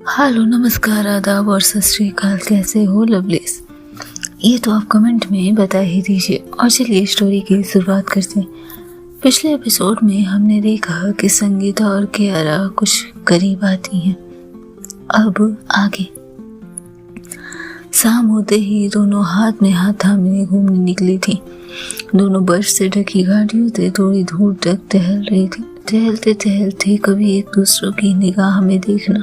Hello, नमस्कार, आदाब और सत श्री अकाल। कैसे हो लवलीज? ये तो आप कमेंट में बता ही दीजिए। और चलिए स्टोरी की शुरुआत करते हैं। पिछले एपिसोड में हमने देखा कि संगीता और कियारा कुछ करीब आती हैं। अब आगे शाम होते ही दोनों हाथ में हाथ थामे घूमने निकली थी। दोनों बर्फ से ढकी घाटियों से थोड़ी दूर तक टहल रही थी। टहलते टहलते कभी एक दूसरों की निगाह में देखना,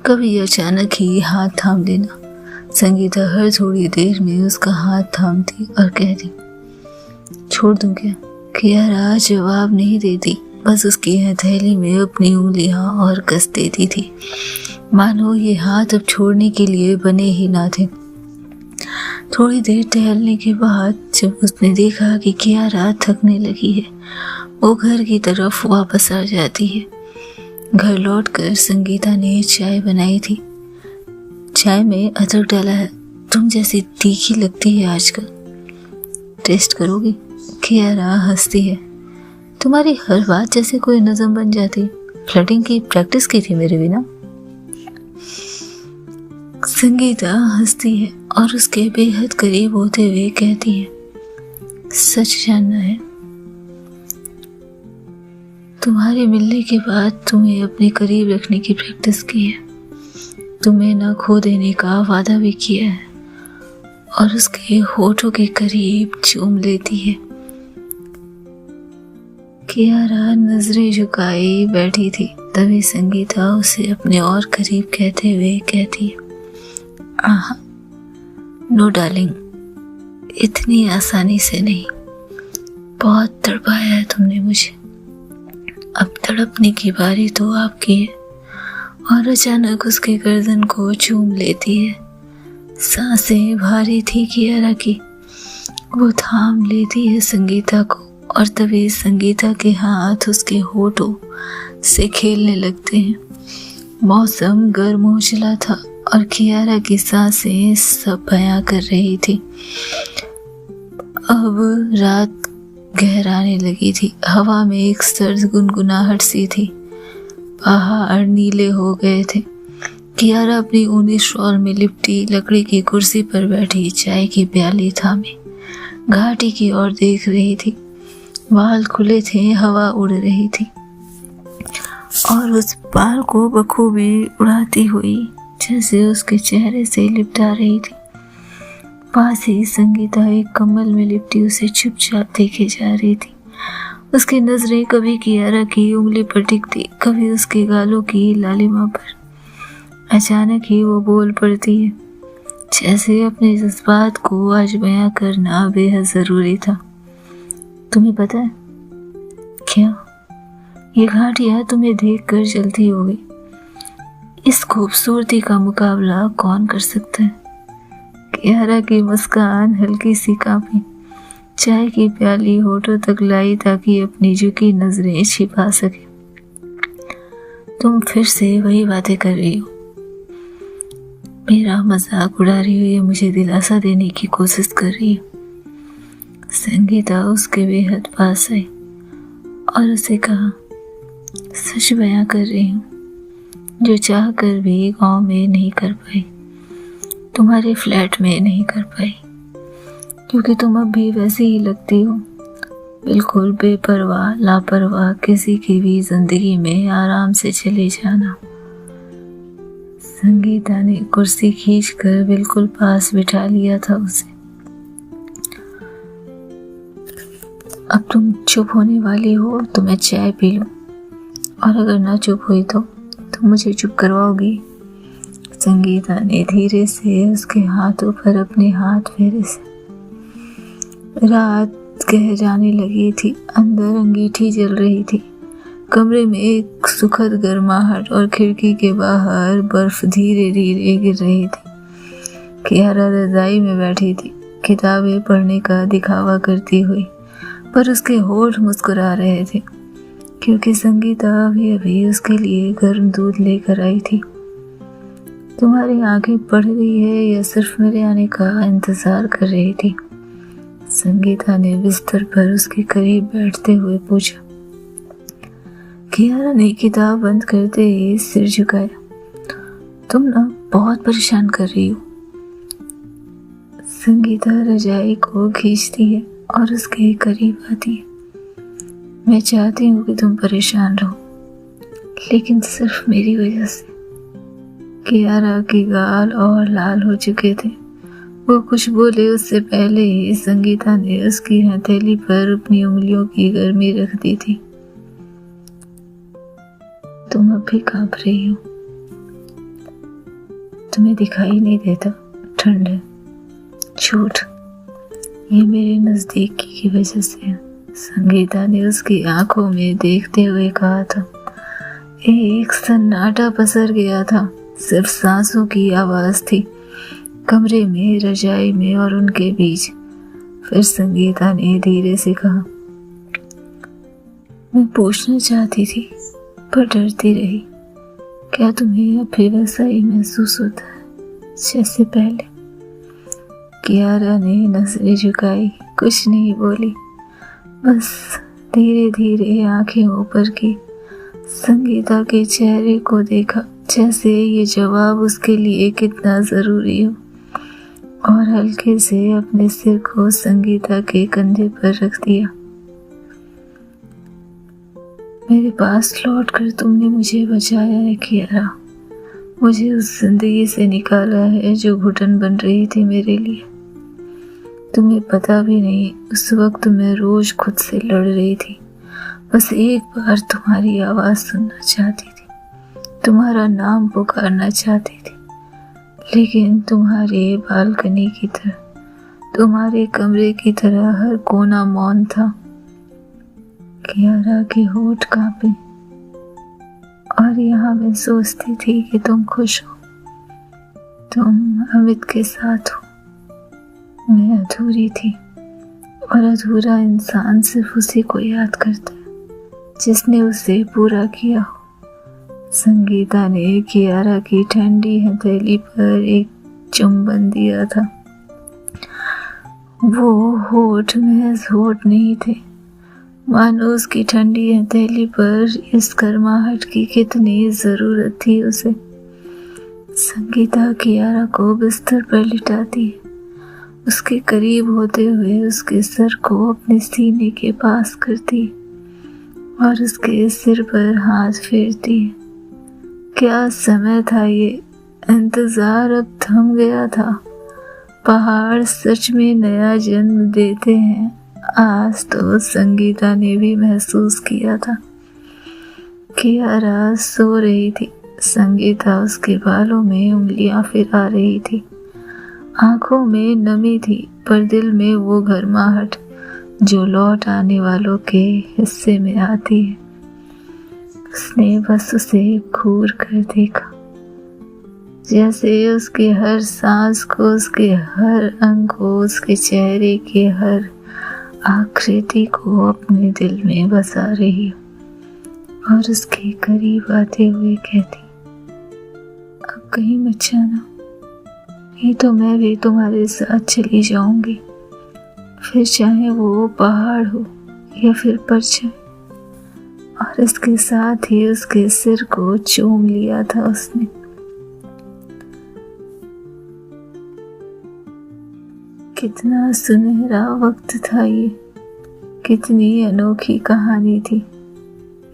कभी अचानक ही हाथ थाम लेना। संगीता हर थोड़ी देर में उसका हाथ थामती और कहती, छोड़ दूं क्या? कियारा जवाब नहीं देती, बस उसकी हथेली में अपनी उंगलियां और कस देती थी, मानो ये हाथ अब छोड़ने के लिए बने ही ना थे। थोड़ी देर टहलने के बाद जब उसने देखा कि कियारा थकने लगी है, वो घर की तरफ वापस आ जाती है। घर लौटकर संगीता ने चाय बनाई थी। चाय में अदरक डाला है, तुम जैसी तीखी लगती है आजकल, टेस्ट करोगी? कियारा हंसती है, तुम्हारी हर बात जैसे कोई नज़म बन जाती। फ्लर्टिंग की प्रैक्टिस की थी मेरे बिना? संगीता हंसती है और उसके बेहद करीब होते हुए कहती है, सच जानना है, तुम्हारे मिलने के बाद तुम्हें अपने करीब रखने की प्रैक्टिस की है। तुम्हें न खो देने का वादा भी किया है और उसके होठों के करीब चूम लेती है। कियारा नजरें झुकाए बैठी थी, तभी संगीता उसे अपने और करीब कहते हुए कहती है, आहा, नो डार्लिंग, इतनी आसानी से नहीं। बहुत तड़पाया है तुमने मुझे, अब तड़पने की बारी तो आपकी है। और अचानक उसके गर्दन को चूम लेती है। सांसें भारी थी कियारा की। वो थाम लेती है संगीता को और तभी संगीता के हाथ उसके होठों से खेलने लगते हैं। मौसम गर्म हो चला था और कियारा की सांसें सब बयां कर रही थी। अब रात गहराने लगी थी। हवा में एक सर्द गुनगुनाहट सी थी। पहाड़ नीले हो गए थे। कियारा अपनी ऊनी शॉल में लिपटी लकड़ी की कुर्सी पर बैठी चाय की प्याली थामे घाटी की ओर देख रही थी। बाल खुले थे, हवा उड़ रही थी और उस बाल को बखूबी उड़ाती हुई जैसे उसके चेहरे से लिपटा रही थी। पास ही संगीता एक कम्बल में लिपटी उसे चुपचाप देखे जा रही थी। उसकी नजरें कभी कियारा की उंगली पर टिकती, कभी उसके गालों की लालिमा पर। अचानक ही वो बोल पड़ती है, जैसे अपने जज्बात को आज बयां करना बेहद जरूरी था। तुम्हें पता है क्या, ये घाटियां तुम्हें देखकर जलती हो गई। इस खूबसूरती का मुकाबला कौन कर सकता है? कियारा की मुस्कान हल्की सी कांपी। चाय की प्याली होठों तक लाई ताकि अपनी झुकी नजरें छिपा सके। तुम फिर से वही बातें कर रही हो, मेरा मजाक उड़ा रही हो या मुझे दिलासा देने की कोशिश कर रही हो? संगीता उसके बेहद पास आई और उसे कहा, सच बयां कर रही हूँ, जो चाह कर भी गांव में नहीं कर पाई, तुम्हारे फ्लैट में नहीं कर पाई, क्योंकि तुम अब भी वैसी ही लगती हो, बिल्कुल बेपरवाह लापरवाह, किसी की भी जिंदगी में आराम से चले जाना। संगीता ने कुर्सी खींचकर बिल्कुल पास बिठा लिया था उसे। अब तुम चुप होने वाली हो तो मैं चाय पी लूं, और अगर ना चुप हुई तो मुझे चुप करवाओगी? संगीता ने धीरे से उसके हाथों पर अपने हाथ फेरे से। रात गहराने लगी थी। अंदर अंगीठी जल रही थी। कमरे में एक सुखद गर्माहट और खिड़की के बाहर बर्फ धीरे धीरे गिर रही थी। कियारा रजाई में बैठी थी, किताबें पढ़ने का दिखावा करती हुई, पर उसके होठ मुस्कुरा रहे थे क्योंकि संगीता अभी अभी उसके लिए गर्म दूध लेकर आई थी। तुम्हारी आंखें पढ़ रही है या सिर्फ मेरे आने का इंतजार कर रही थी? संगीता ने बिस्तर पर उसके करीब बैठते हुए पूछा। कियारा ने किताब बंद करते ही सिर झुकाया। तुम ना बहुत परेशान कर रही हो। संगीता रजाई को खींचती है और उसके करीब आती है। मैं चाहती हूँ कि तुम परेशान रहो, लेकिन सिर्फ मेरी वजह से। कियारा की गाल और लाल हो चुके थे। वो कुछ बोले उससे पहले ही संगीता ने उसकी हथेली पर अपनी उंगलियों की गर्मी रख दी थी। तुम अब भी कांप रही हो। तुम्हें दिखाई नहीं देता, ठंड है, झूठ, ये मेरे नजदीकी की वजह से है। संगीता ने उसकी आंखों में देखते हुए कहा था। एक सन्नाटा पसर गया था, सिर्फ सांसों की आवाज थी, कमरे में, रजाई में और उनके बीच। फिर संगीता ने धीरे से कहा, मैं पूछना चाहती थी पर डरती रही। क्या तुम्हें अब भी वैसा ही महसूस होता है जैसे पहले? कियारा ने नजरें झुकाई, कुछ नहीं बोली, बस धीरे धीरे आंखें ऊपर की। संगीता के चेहरे को देखा, जैसे ये जवाब उसके लिए कितना जरूरी हो, और हल्के से अपने सिर को संगीता के कंधे पर रख दिया। मेरे पास लौटकर तुमने मुझे बचाया है कियारा। मुझे उस जिंदगी से निकाला है जो घुटन बन रही थी मेरे लिए। तुम्हें पता भी नहीं, उस वक्त मैं रोज खुद से लड़ रही थी। बस एक बार तुम्हारी आवाज सुनना चाहती थी, तुम्हारा नाम पुकारना चाहती थी, लेकिन तुम्हारे बालकनी की तरह, तुम्हारे कमरे की तरह हर कोना मौन था। कियारा के होठ कांपे, और यहाँ मैं सोचती थी कि तुम खुश हो, तुम अमित के साथ हो। मैं अधूरी थी, और अधूरा इंसान सिर्फ उसी को याद करता है जिसने उसे पूरा किया हो। संगीता ने कियारा की ठंडी हथेली पर एक चुंबन दिया था। वो होठ महज होठ नहीं थे, मानो उसकी ठंडी हथेली पर इस गर्माहट की कितनी जरूरत थी उसे। संगीता कियारा को बिस्तर पर लिटाती है, उसके करीब होते हुए उसके सर को अपने सीने के पास करती है और उसके सिर पर हाथ फेरती है। क्या समय था ये, इंतजार अब थम गया था। पहाड़ सच में नया जन्म देते हैं, आज तो संगीता ने भी महसूस किया था। कियारा सो रही थी, संगीता उसके बालों में उंगलियां फिरा रही थी। आंखों में नमी थी, पर दिल में वो गर्माहट जो लौट आने वालों के हिस्से में आती है। उसने बस उसे घूर कर देखा, जैसे उसके हर सांस को, उसके हर अंग को, उसके चेहरे के हर आकृति को अपने दिल में बसा रही हो, और उसके करीब आते हुए कहती, अब कहीं मत जाना, नहीं तो मैं भी तुम्हारे साथ चली जाऊंगी, फिर चाहे वो पहाड़ हो या फिर परछाई। और इसके साथ ही उसके सिर को चूम लिया था उसने। कितना सुनहरा वक्त था ये, कितनी अनोखी कहानी थी।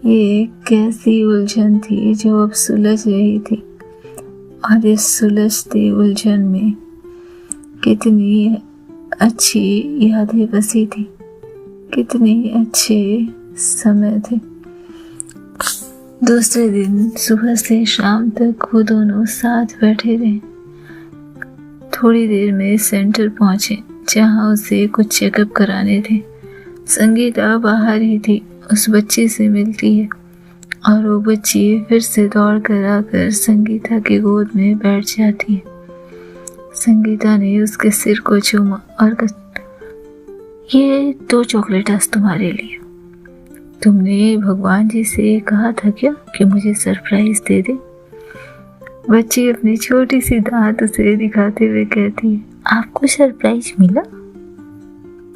ये एक कैसी उलझन थी जो अब सुलझ रही थी, और इस सुलझती उलझन में कितनी अच्छी यादें बसी थी, कितने अच्छे समय थे। दूसरे दिन सुबह से शाम तक वो दोनों साथ बैठे रहे। थोड़ी देर में सेंटर पहुंचे, जहां उसे कुछ चेकअप कराने थे। संगीता बाहर ही थी, उस बच्ची से मिलती है, और वो बच्ची फिर से दौड़ कर आकर संगीता की गोद में बैठ जाती है। संगीता ने उसके सिर को चूमा और कहा, ये 2 चॉकलेट आज तुम्हारे लिए। तुमने भगवान जी से कहा था क्या कि मुझे सरप्राइज दे दे? बच्ची अपनी छोटी सी दांत उसे दिखाते हुए कहती है, आपको सरप्राइज मिला?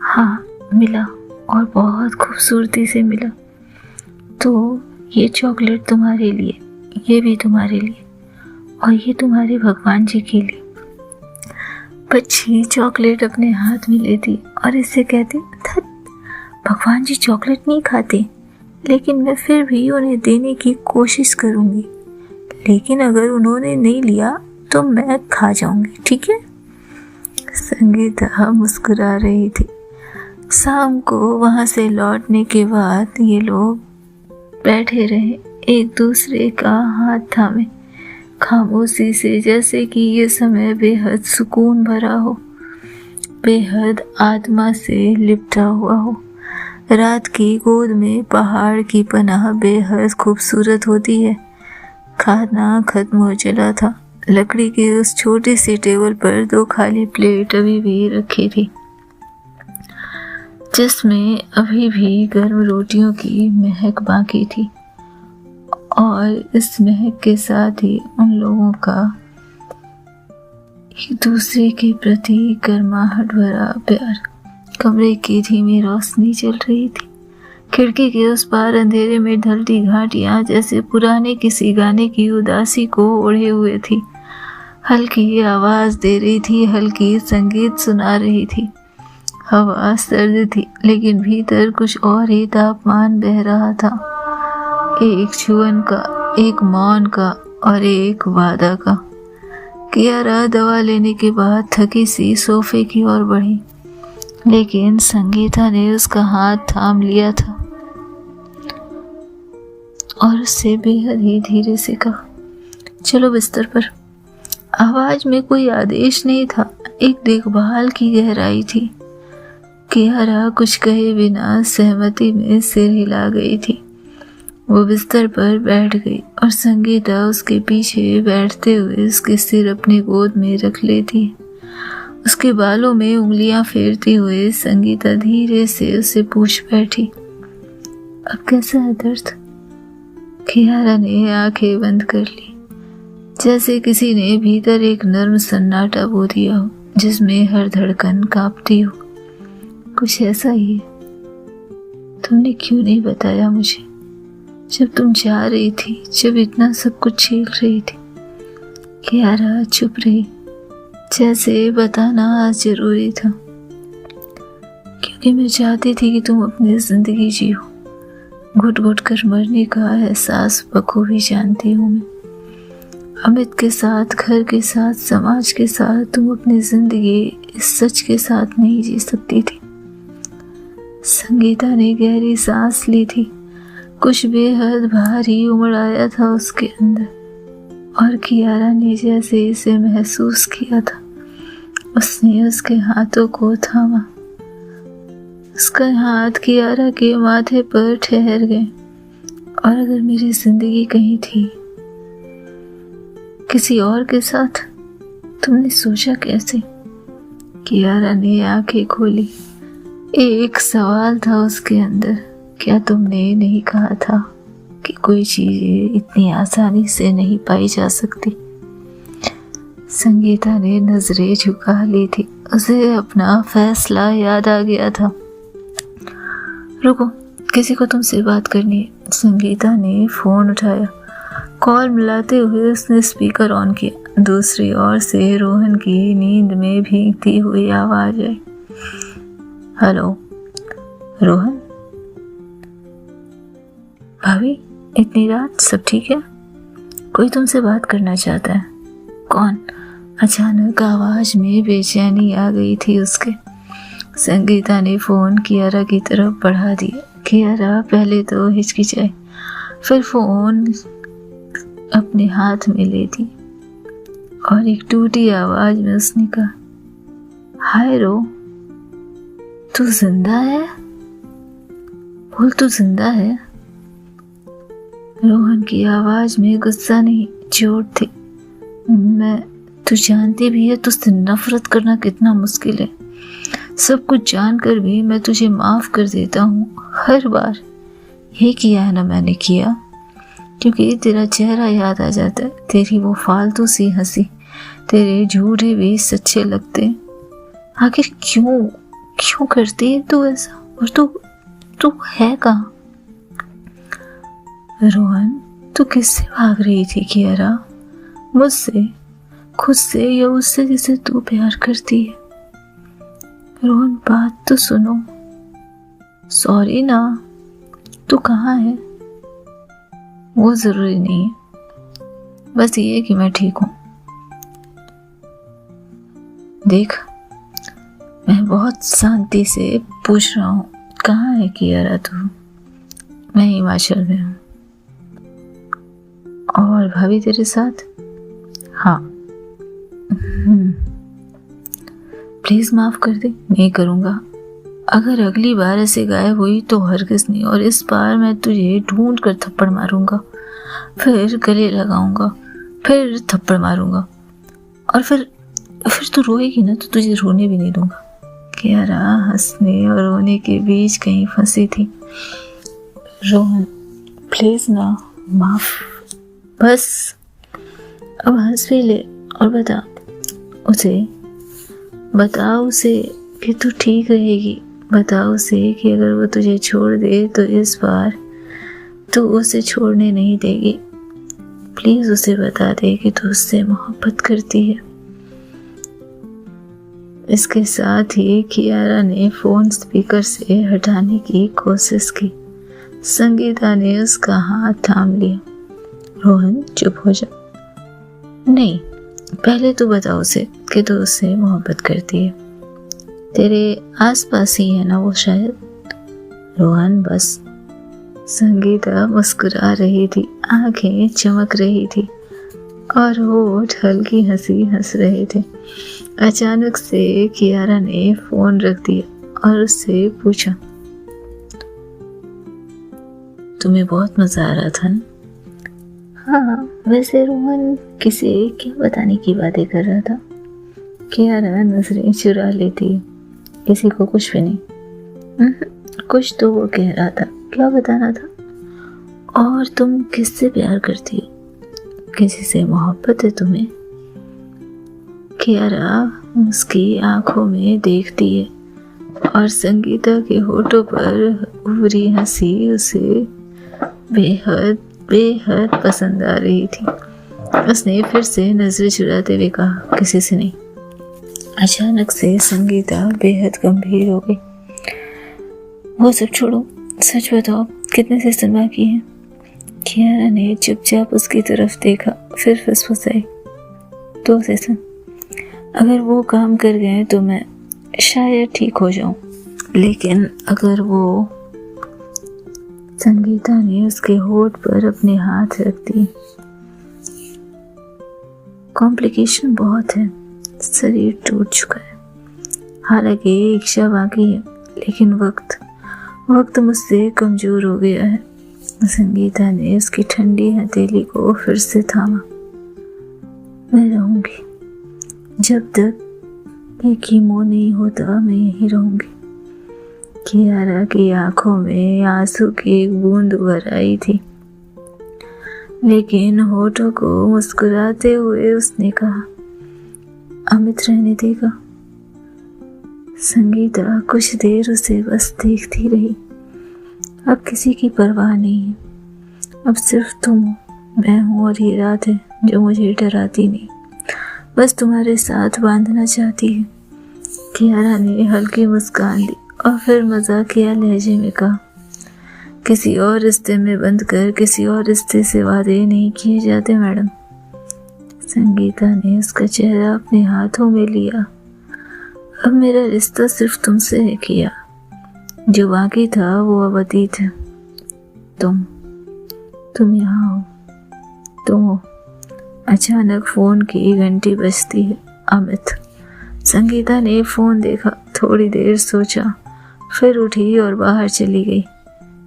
हाँ मिला, और बहुत खूबसूरती से मिला। तो ये चॉकलेट तुम्हारे लिए, ये भी तुम्हारे लिए, और ये तुम्हारे भगवान जी के लिए। बच्ची चॉकलेट अपने हाथ में लेती और इससे कहती, धत, भगवान जी चॉकलेट नहीं खाते, लेकिन मैं फिर भी उन्हें देने की कोशिश करूंगी, लेकिन अगर उन्होंने नहीं लिया तो मैं खा जाऊंगी, ठीक है। संगीता मुस्कुरा रही थी। शाम को वहां से लौटने के बाद ये लोग बैठे रहे, एक दूसरे का हाथ थामे, खामोशी से, जैसे कि ये समय बेहद सुकून भरा हो, बेहद आत्मा से लिपटा हुआ हो। रात की गोद में पहाड़ की पनाह बेहद खूबसूरत होती है। खाना खत्म हो चला था। लकड़ी की उस छोटी सी टेबल पर 2 खाली प्लेट अभी भी रखी थी, जिसमें अभी भी गर्म रोटियों की महक बाकी थी, और इस महक के साथ ही उन लोगों का एक दूसरे के प्रति गर्माहट भरा प्यार। कमरे की धीमी रोशनी चल रही थी। खिड़की के उस पार अंधेरे में ढलती घाटियां जैसे पुराने किसी गाने की उदासी को ओढ़े हुए थी। हल्की आवाज दे रही थी, हल्की संगीत सुना रही थी। हवा सर्द थी, लेकिन भीतर कुछ और ही तापमान बह रहा था, एक छुअन का, एक मौन का और एक वादा का। कियारा दवा लेने के बाद थकी सी सोफे की ओर बढ़ी, लेकिन संगीता ने उसका हाथ थाम लिया था और उससे बेहद ही धीरे से कहा, चलो बिस्तर पर। आवाज में कोई आदेश नहीं था, एक देखभाल की गहराई थी। कियारा कुछ कहे बिना सहमति में सिर हिला गई थी। वो बिस्तर पर बैठ गई और संगीता उसके पीछे बैठते हुए उसके सिर अपनी गोद में रख लेती। उसके बालों में उंगलियां फेरती हुए संगीता धीरे से उसे पूछ बैठी, अब कैसा है दर्द? कियारा ने आंखें बंद कर ली, जैसे किसी ने भीतर एक नर्म सन्नाटा बो दिया हो, जिसमें हर धड़कन कांपती हो। कुछ ऐसा ही है। तुमने क्यों नहीं बताया मुझे, जब तुम जा रही थी, जब इतना सब कुछ झेल रही थी? कियारा चुप रही, जैसे बताना आज जरूरी था, क्योंकि मैं चाहती थी कि तुम अपनी जिंदगी जियो। घुट घुट कर मरने का एहसास बखूबी जानती हूँ मैं। अमित के साथ, घर के साथ, समाज के साथ तुम अपनी जिंदगी इस सच के साथ नहीं जी सकती थी। संगीता ने गहरी सांस ली थी। कुछ बेहद भारी उमड़ आया था उसके अंदर, और कियारा ने जैसे इसे महसूस किया था, उसने उसके हाथों को थामा। उसका हाथ कियारा के माथे पर ठहर गए। और अगर मेरी जिंदगी कहीं थी, किसी और के साथ, तुमने सोचा कैसे? कियारा ने आंखें खोली। एक सवाल था उसके अंदर, क्या तुमने नहीं कहा था कि कोई चीजें इतनी आसानी से नहीं पाई जा सकती? संगीता ने नजरें झुका ली थी। उसे अपना फैसला याद आ गया था। रुको, किसी को तुमसे बात करनी है। संगीता ने फोन उठाया। कॉल मिलाते हुए उसने स्पीकर ऑन किया। दूसरी ओर से रोहन की नींद में भीगती हुई आवाज आई, हेलो रोहन? भाभी, इतनी रात, सब ठीक है? कोई तुमसे बात करना चाहता है। कौन? अचानक आवाज में बेचैनी आ गई थी उसके। संगीता ने फोन कियारा की तरफ बढ़ा दिया। कियारा पहले तो हिचकिचाई, फिर फोन अपने हाथ में ले दी और एक टूटी आवाज में उसने कहा, हाय रो, तू जिंदा है? बोल, तू जिंदा है? रोहन की आवाज में गुस्सा नहीं, चोट थी। मैं, तू जानती भी है तुझसे नफरत करना कितना मुश्किल है। सब कुछ जानकर भी मैं तुझे माफ कर देता हूँ हर बार। ये किया है ना मैंने किया, क्योंकि तेरा चेहरा याद आ जाता है, तेरी वो फालतू सी हंसी, तेरे झूठे भी सच्चे लगते। आखिर क्यों करती है तू ऐसा? और तू है कहाँ? रोहन, तू किससे भाग रही थी कियारा? मुझसे, खुद से या उससे जिसे तू प्यार करती है? रोहन बात तो सुनो। सॉरी ना, तू कहाँ है? वो जरूरी नहीं है, बस ये कि मैं ठीक हूँ। देख, मैं बहुत शांति से पूछ रहा हूँ, कहाँ है कियारा तू? मैं हिमाचल में हूँ। और भाभी तेरे साथ? हाँ। प्लीज माफ कर दे। नहीं करूँगा। अगर अगली बार ऐसे गायब हुई तो हरगिज़ नहीं, और इस बार मैं तुझे ढूंढ कर थप्पड़ मारूंगा, फिर गले लगाऊंगा, फिर थप्पड़ मारूंगा, और फिर तू रोएगी ना तो तुझे रोने भी नहीं दूंगा। कियारा हंसने और रोने के बीच कहीं फंसी थी। रोहन प्लीज ना, माफ, बस अब हंस भी ले और बता उसे कि तू ठीक रहेगी। बता उसे कि अगर वो तुझे छोड़ दे तो इस बार तू उसे छोड़ने नहीं देगी। प्लीज उसे बता दे कि तू उससे मोहब्बत करती है। इसके साथ ही कियारा ने फोन स्पीकर से हटाने की कोशिश की। संगीता ने उसका हाथ थाम लिया। रोहन चुप हो जा। नहीं, पहले तू बता उसे कि तू उससे मोहब्बत करती है। तेरे आसपास ही है ना वो शायद। रोहन बस। संगीता मुस्कुरा रही थी, आंखें चमक रही थी और होठ हल्की हंसी हंस रहे थे। अचानक से कियारा ने फोन रख दिया और उससे पूछा, तुम्हें बहुत मजा आ रहा था ना? हाँ, वैसे रोहन किसे क्या बताने की बातें कर रहा था? कियारा नजरें चुरा लेती है। किसी को कुछ भी नहीं। कुछ तो वो कह रहा था। क्या बताना था? और तुम किससे प्यार करती हो? किसी से मोहब्बत है तुम्हें? कियारा उसकी आंखों में देखती है और संगीता के होठों पर उभरी हंसी उसे बेहद बेहद पसंद आ रही थी। उसने फिर से नजरें चुराते हुए कहा, किसी से नहीं। अचानक से संगीता बेहद गंभीर हो गई। वो सब छोड़ो, सच बताओ, कितने सेशन बाकी हैं? कियारा ने चुपचाप उसकी तरफ देखा, फिर फुसफुसाई, 2 सेशन। अगर वो काम कर गए तो मैं शायद ठीक हो जाऊं, लेकिन अगर वो... संगीता ने उसके होठ पर अपने हाथ रख दिए। कॉम्प्लिकेशन बहुत है, शरीर टूट चुका है। हालांकि इच्छा बाकी है, लेकिन वक्त मुझसे कमजोर हो गया है। संगीता ने उसकी ठंडी हथेली को फिर से थामा। मैं रहूंगी जब तक ये कीमो नहीं होता, मैं यहीं रहूंगी। कियारा की आंखों में आंसू की एक बूंद उभर आई थी, लेकिन होठों को मुस्कुराते हुए उसने कहा, अमित रहने देगा? संगीता कुछ देर उसे बस देखती रही। अब किसी की परवाह नहीं है, अब सिर्फ तुम हो, मैं हूँ और ये रात है जो मुझे डराती नहीं, बस तुम्हारे साथ बांधना चाहती है। कियारा ने हल्की मुस्कान दी और फिर मजाकिया लहजे में कहा, किसी और रिश्ते में बंद कर किसी और रिश्ते से वादे नहीं किए जाते मैडम। संगीता ने उसका चेहरा अपने हाथों में लिया। अब मेरा रिश्ता सिर्फ तुमसे है किया, जो बाकी था वो अब अतीत है। तुम यहाँ हो, तुम हो। अचानक फोन की घंटी बजती है। अमित। संगीता ने फोन देखा, थोड़ी देर सोचा, फिर उठी और बाहर चली गई।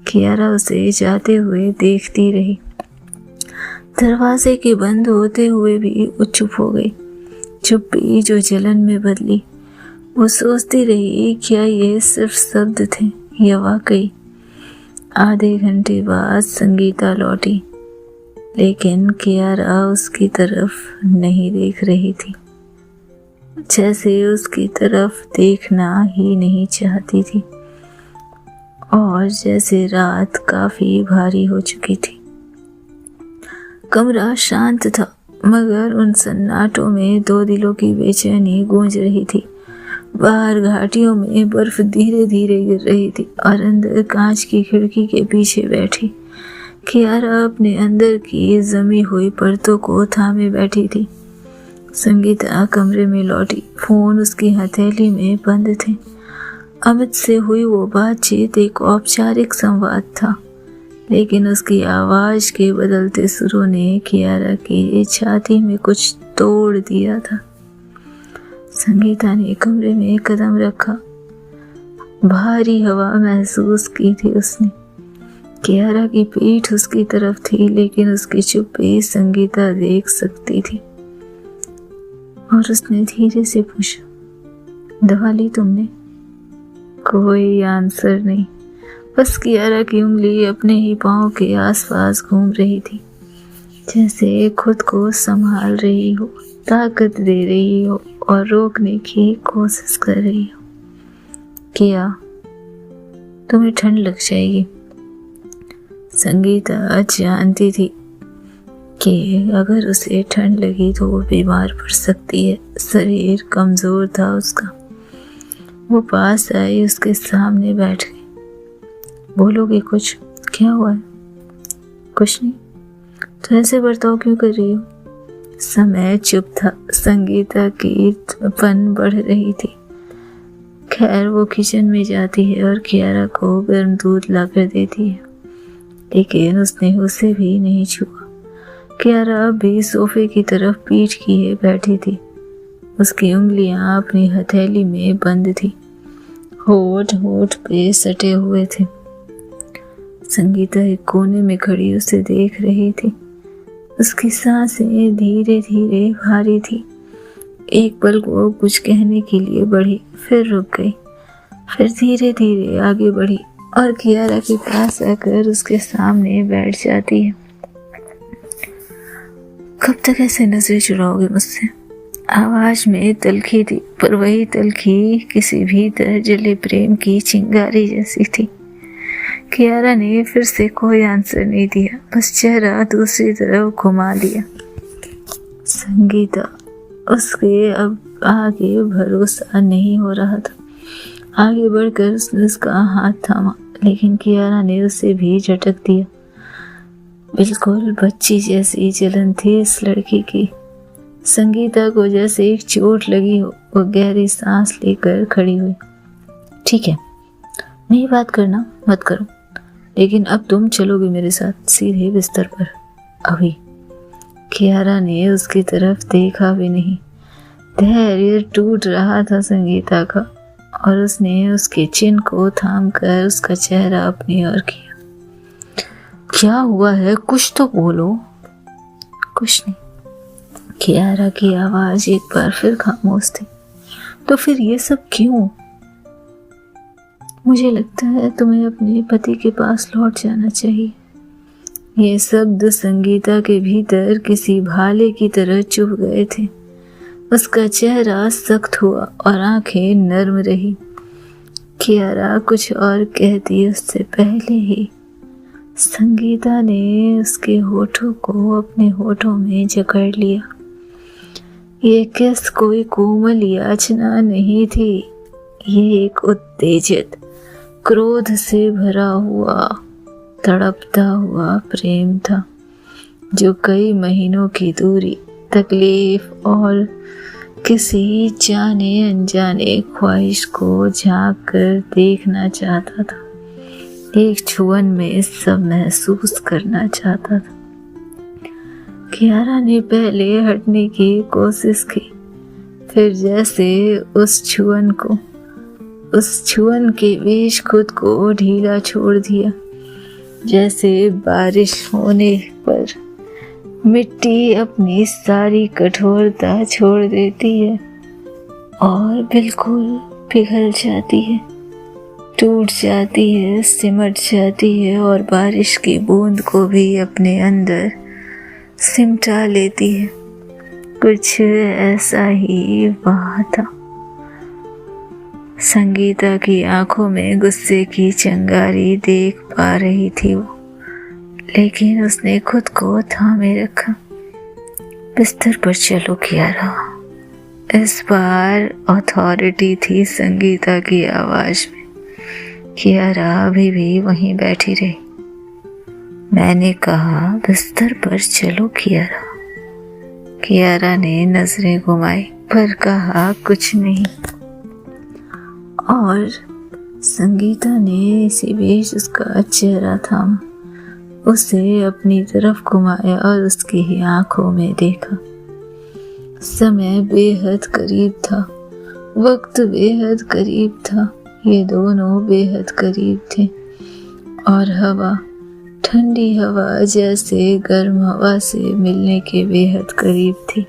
कियारा उसे जाते हुए देखती रही। दरवाजे के बंद होते हुए भी वो चुप हो गई, चुप्पी जो जलन में बदली। वो सोचती रही, क्या ये सिर्फ शब्द थे या वाकई? आधे घंटे बाद संगीता लौटी, लेकिन कियारा उसकी तरफ नहीं देख रही थी, जैसे उसकी तरफ देखना ही नहीं चाहती थी, और जैसे रात काफी भारी हो चुकी थी। कमरा शांत था, मगर उन सन्नाटों में दो दिलों की बेचैनी गूंज रही थी। बाहर घाटियों में बर्फ धीरे धीरे गिर रही थी और अंदर कांच की खिड़की के पीछे बैठी कियारा अपने अंदर की जमी हुई परतों को थामे बैठी थी। संगीता कमरे में लौटी। फोन उसकी हथेली में बंद थे। अमित से हुई वो बातचीत एक औपचारिक संवाद था, लेकिन उसकी आवाज के बदलते सुरों ने कियारा की छाती में कुछ तोड़ दिया था। संगीता ने कमरे में कदम रखा। भारी हवा महसूस की थी उसने। कियारा की पीठ उसकी तरफ थी, लेकिन उसकी चुप्पी संगीता देख सकती थी। और उसने धीरे से पूछा, दवा ली तुमने? कोई आंसर नहीं। बस कियारा की उंगली अपने ही पाँव के आसपास घूम रही थी, जैसे खुद को संभाल रही हो, ताकत दे रही हो और रोकने की कोशिश कर रही हो। किया, तुम्हें ठंड लग जाएगी। संगीता जानती थी कि अगर उसे ठंड लगी तो वो बीमार पड़ सकती है। शरीर कमजोर था उसका। वो पास आई, उसके सामने बैठ गई। बोलोगे कुछ? क्या हुआ है? कुछ नहीं। तो ऐसे बर्ताव क्यों कर रही हो? समय चुप था। संगीता की तपन बढ़ रही थी। खैर, वो किचन में जाती है और कियारा को गर्म दूध लाकर देती है, लेकिन उसने उसे भी नहीं छुआ। कियारा भी सोफे की तरफ पीठ किए बैठी थी। उसकी उंगलियां अपनी हथेली में बंद थी। होठ होठ पे सटे हुए थे। संगीता एक कोने में खड़ी उसे देख रही थी। उसकी सांसें धीरे धीरे भारी थी। एक पल वो कुछ कहने के लिए बढ़ी, फिर रुक गई, फिर धीरे धीरे आगे बढ़ी और कियारा के पास आकर उसके सामने बैठ जाती है। कब तक ऐसे नजरें चुराओगे मुझसे? आवाज में तलखी थी, पर वही तलखी किसी भीतर जले प्रेम की चिंगारी जैसी थी। कियारा ने फिर से कोई आंसर नहीं दिया, बस चेहरा दूसरी तरफ घुमा लिया। संगीता, उसके अब आगे भरोसा नहीं हो रहा था। आगे बढ़कर उसने उसका हाथ थामा, लेकिन कियारा ने उसे भी झटक दिया। बिल्कुल बच्ची जैसी जलन थी इस लड़की की। संगीता को जैसे एक चोट लगी हो। वो गहरी सांस लेकर खड़ी हुई। ठीक है, नहीं बात करना मत करो, लेकिन अब तुम चलोगे मेरे साथ सीधे बिस्तर पर अभी। कियारा ने उसकी तरफ देखा भी नहीं। धैर्य टूट रहा था संगीता का, और उसने उसके चिन को थामकर उसका चेहरा अपनी ओर किया। क्या हुआ है? कुछ तो बोलो। कुछ नहीं। कियारा की आवाज एक बार फिर खामोश थी। तो फिर ये सब क्यों? मुझे लगता है तुम्हें अपने पति के पास लौट जाना चाहिए। ये शब्द संगीता के भीतर किसी भाले की तरह चुभ गए थे। उसका चेहरा सख्त हुआ और आंखें नर्म रही। कियारा कुछ और कहती उससे पहले ही संगीता ने उसके होठों को अपने होठों में जकड़ लिया। ये किस कोई कोमल याचना नहीं थी, ये एक उत्तेजित, क्रोध से भरा हुआ, तड़पता हुआ प्रेम था, जो कई महीनों की दूरी, तकलीफ और किसी जाने अनजाने ख्वाहिश को झांक कर देखना चाहता था। एक छुअन में सब महसूस करना चाहता था। कियारा ने पहले हटने की कोशिश की, फिर जैसे उस छुअन के बीच खुद को ढीला छोड़ दिया, जैसे बारिश होने पर मिट्टी अपनी सारी कठोरता छोड़ देती है और बिल्कुल पिघल जाती है, टूट जाती है, सिमट जाती है और बारिश की बूंद को भी अपने अंदर सिमटा लेती है। कुछ ऐसा ही वहाँ था। संगीता की आंखों में गुस्से की चिंगारी देख पा रही थी वो, लेकिन उसने खुद को थामे रखा। बिस्तर पर चलो कियारा। इस बार अथॉरिटी थी संगीता की आवाज में। कियारा अभी भी वहीं बैठी रही। मैंने कहा बिस्तर पर चलो कियारा। कियारा ने नजरें घुमाई पर कहा कुछ नहीं। और संगीता ने इसी बीच उसका चेहरा थामा, उसे अपनी तरफ घुमाया और उसकी ही आंखों में देखा। समय बेहद करीब था, वक्त बेहद करीब था, ये दोनों बेहद करीब थे। और हवा, ठंडी हवा जैसे गर्म हवा से मिलने के बेहद करीब थी।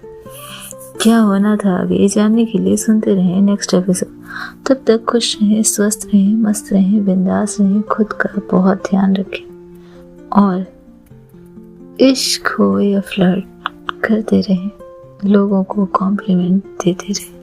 क्या होना था आगे जानने के लिए सुनते रहें नेक्स्ट एपिसोड। तब तक खुश रहें, स्वस्थ रहें, मस्त रहें, बिंदास रहें, खुद का बहुत ध्यान रखें और इश्क हो या फ्लर्ट करते रहें, लोगों को कॉम्प्लीमेंट देते रहें।